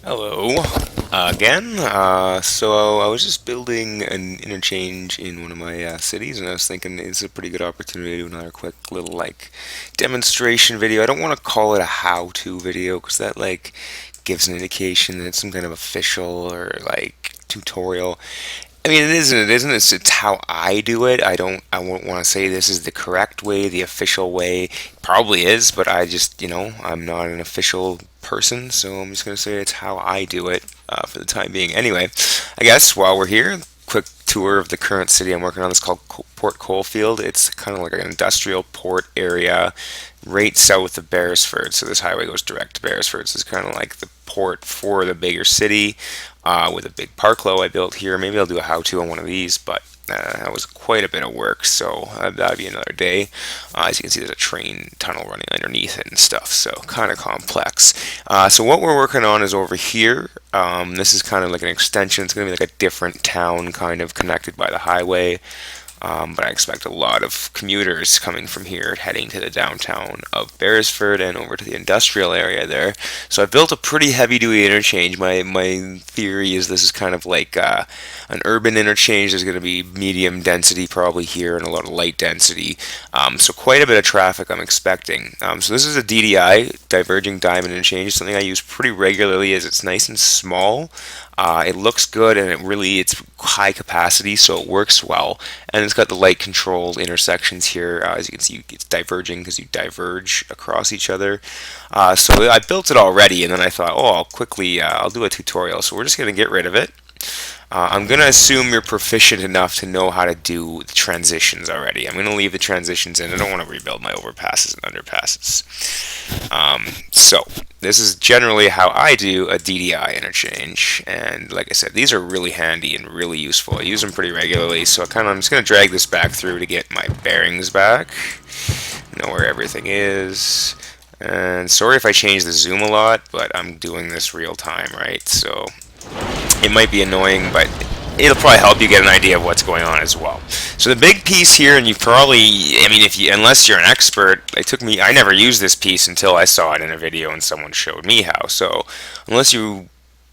Hello again. So I was just building an interchange in one of my cities, and I was thinking it's a pretty good opportunity to do another quick little demonstration video. I don't want to call it a how-to video because that gives an indication that it's some kind of official or tutorial. I mean, it isn't. It isn't. It's how I do it. I won't want to say this is the correct way, the official way. Probably is, but I just, I'm not an official person, so I'm just gonna say it's how I do it for the time being. Anyway, I guess while we're here, quick tour of the current city I'm working on. It's called Port Coalfield. It's kind of like an industrial port area right south of Beresford. So this highway goes direct to Beresford. So it's kind of like the port for the bigger city with a big park low I built here. Maybe I'll do a how-to on one of these, but that was quite a bit of work, so that'll be another day. As you can see, there's a train tunnel running underneath it and stuff, so kind of complex. So what we're working on is over here. This is kind of like an extension. It's going to be like a different town, kind of connected by the highway. But I expect a lot of commuters coming from here heading to the downtown of Beresford and over to the industrial area there. So I built a pretty heavy-duty interchange. My theory is this is kind of like an urban interchange. There's going to be medium density probably here and a lot of light density. So quite a bit of traffic I'm expecting. So this is a DDI, Diverging Diamond Interchange, something I use pretty regularly as it's nice and small. It looks good and it's high capacity, so it works well. And it's got the light controlled intersections here. As you can see, it's diverging because you diverge across each other. So I built it already, and then I thought, oh, I'll do a tutorial. So we're just going to get rid of it. I'm going to assume you're proficient enough to know how to do the transitions already. I'm going to leave the transitions in. I don't want to rebuild my overpasses and underpasses. So this is generally how I do a DDI interchange. And like I said, these are really handy and really useful. I use them pretty regularly. So I'm just going to drag this back through to get my bearings back. Know where everything is. And sorry if I change the zoom a lot, but I'm doing this real time, right? So it might be annoying, but it'll probably help you get an idea of what's going on as well. So the big piece here, and you probably, I mean, unless you're an expert, I never used this piece until I saw it in a video and someone showed me how. So unless you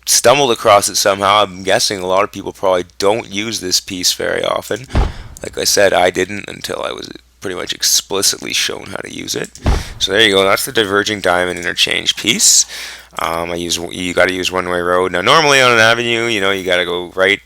stumbled across it somehow, I'm guessing a lot of people probably don't use this piece very often. Like I said, I didn't until I was pretty much explicitly shown how to use it. So there you go. That's the Diverging Diamond Interchange piece. You got to use one-way road. Now, normally on an avenue, you got to go right.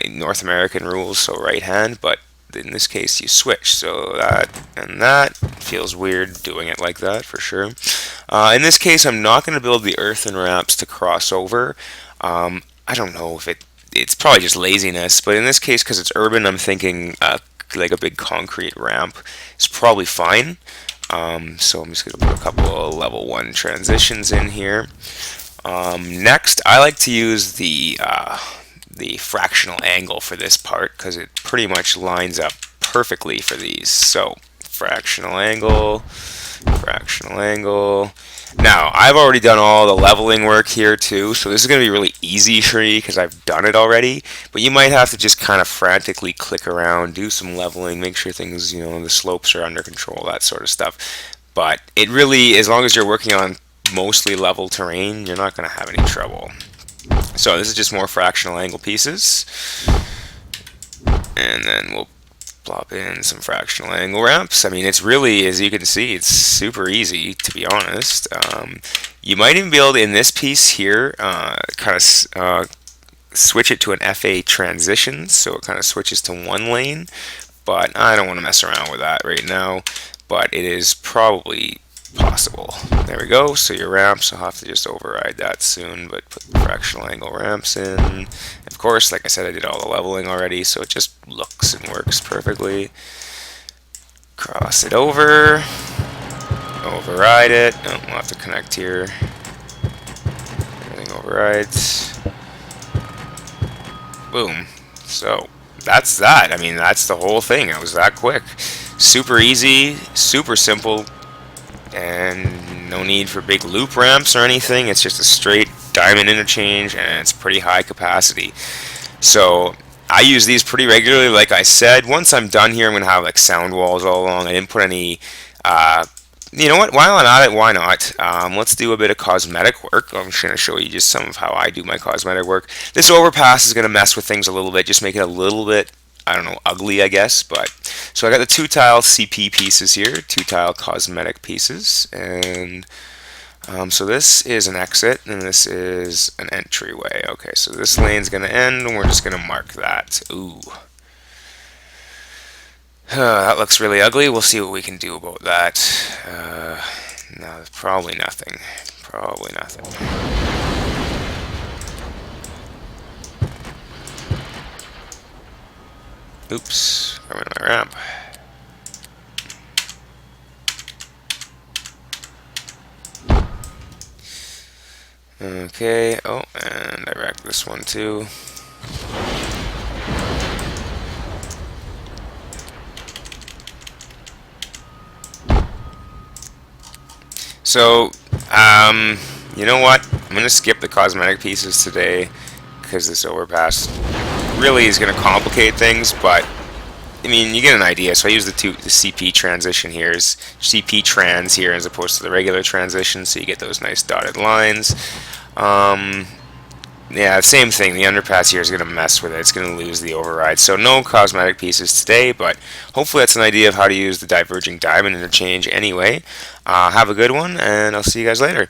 North American rules, so right hand, but in this case, you switch. So that feels weird doing it like that for sure. In this case, I'm not going to build the earthen ramps to cross over. I don't know if it's probably just laziness, but in this case, because it's urban, I'm thinking like a big concrete ramp is probably fine. So I'm just going to put a couple of level 1 transitions in here. Next, I like to use the fractional angle for this part because it pretty much lines up perfectly for these. So fractional angle, fractional angle. Now, I've already done all the leveling work here too, so this is going to be really easy for me because I've done it already, but you might have to just kind of frantically click around, do some leveling, make sure things, the slopes are under control, that sort of stuff. But it really, as long as you're working on mostly level terrain, you're not going to have any trouble. So this is just more fractional angle pieces, and then we'll plop in some fractional angle ramps. I mean, it's really, as you can see, it's super easy, to be honest. You might even be able to, in this piece here, kind of switch it to an FA transition, so it kind of switches to one lane, but I don't want to mess around with that right now, but it is probably possible. There we go. So your ramps, I'll have to just override that soon, but put the fractional angle ramps in. Of course, like I said, I did all the leveling already, so it just looks and works perfectly. Cross it over, override it. Oh, we'll have to connect here. Everything overrides. Boom. So that's that. I mean, that's the whole thing. It was that quick. Super easy, super simple, and no need for big loop ramps or anything. It's just a straight diamond interchange, and it's pretty high capacity. So I use these pretty regularly. Like I said, once I'm done here, I'm going to have like sound walls all along. I didn't put any You know what? While I'm at it, why not? Let's do a bit of cosmetic work. I'm just going to show you just some of how I do my cosmetic work. This overpass is going to mess with things a little bit, just make it a little bit, I don't know, ugly, I guess. But so I got the two tile CP pieces here, two tile cosmetic pieces, and so this is an exit, and this is an entryway. Okay, so this lane's going to end, and we're just going to mark that. Ooh. That looks really ugly. We'll see what we can do about that. No, probably nothing. Probably nothing. Oops, I'm in my ramp. Okay, oh, and I wrecked this one too. So, you know what? I'm going to skip the cosmetic pieces today because this overpass really is going to complicate things, but I mean, you get an idea. So I use the CP transition here, is CP trans here as opposed to the regular transition, so you get those nice dotted lines. Yeah, same thing. The underpass here is going to mess with it. It's going to lose the override. So no cosmetic pieces today, but hopefully that's an idea of how to use the Diverging Diamond Interchange anyway. Have a good one, and I'll see you guys later.